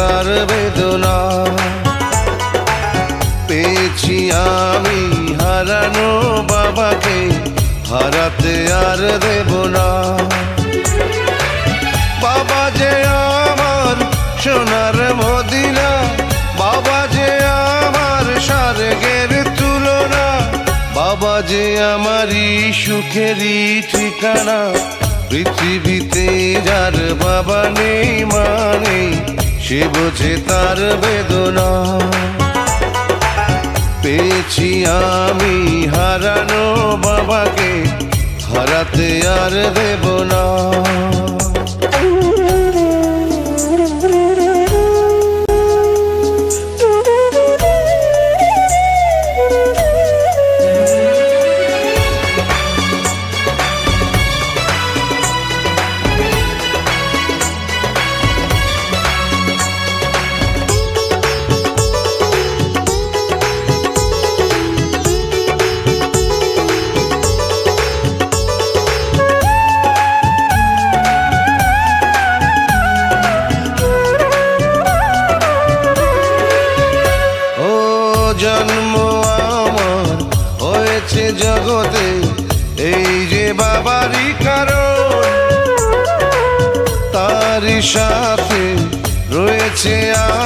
তার বেদনা। পেয়েছি আমি হারানো বাবাকে, হারাতে আর দেব না। বাবা যে আমার সোনার মদিনা, বাবা যে আমার স্বর্গের তুলনা, বাবা যে আমারই সুখেরই ঠিকানা। পৃথিবীতে যার বাবা নেই মানে সে বোঝে তার বেদনা। পেয়েছি আমি হারানো বাবাকে, হারাতে আর দেব না। জন্ম আমার হয়েছে জগতে, এই যে বাবারই কারণ। তারই সাথে রয়েছে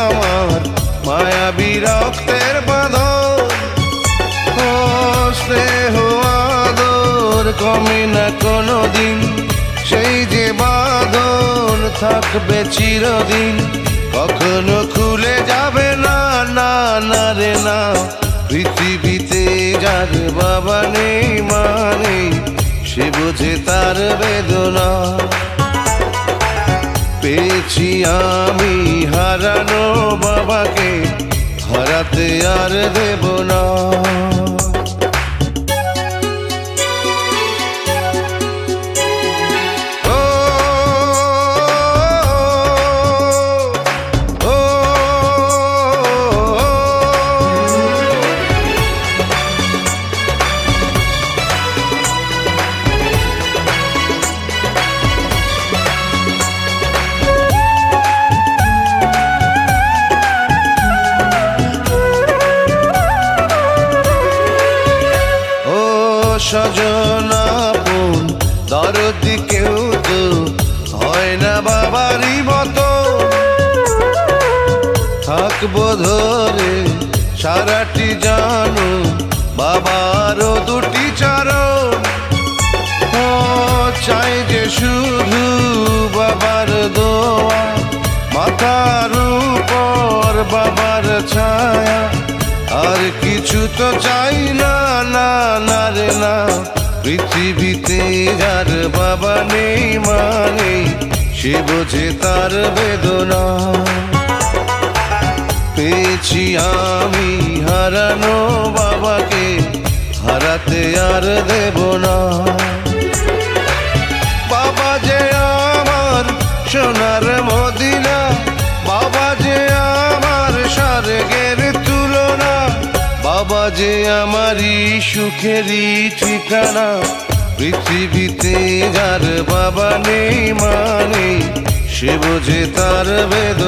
আমার মায়াবী রক্তের বাঁধন। ও স্নেহ আদর কমে না কোনোদিন, সেই যে বাঁধন থাকবে চিরদিন। কখনো খুলে যাবে না, না না রে না। পৃথিবীতে যার বাবা নেই মানে সে বোঝে তার বেদনা। পেয়েছি আমি হারানো বাবাকে, হারাতে আর দেব না। স্বজন আপন দরদি কেউ তো হয় না বাবারই মতো। থাকবো ধরে সারাটি জানো বাবারও দুটি চরণ। ও চাই যে শুধু বাবার দোয়া, মাথার উপর বাবার ছায়া। আর কিছু তো চাই না, না না রে না। পৃথিবীতে যার বাবা নেই মানে সে বোঝে তার বেদনা। পেয়েছি আমি হারানো বাবাকে, হারাতে আর দেব না। বাবা যে আমার সোনার মদিনা, বাবা যে আমার স্বর্গের তুলনা, বাবা যে আমারই সুখেরই ঠিকানা। পৃথিবীতে যার বাবা নেই মানে সে বোঝে তার বেদনা।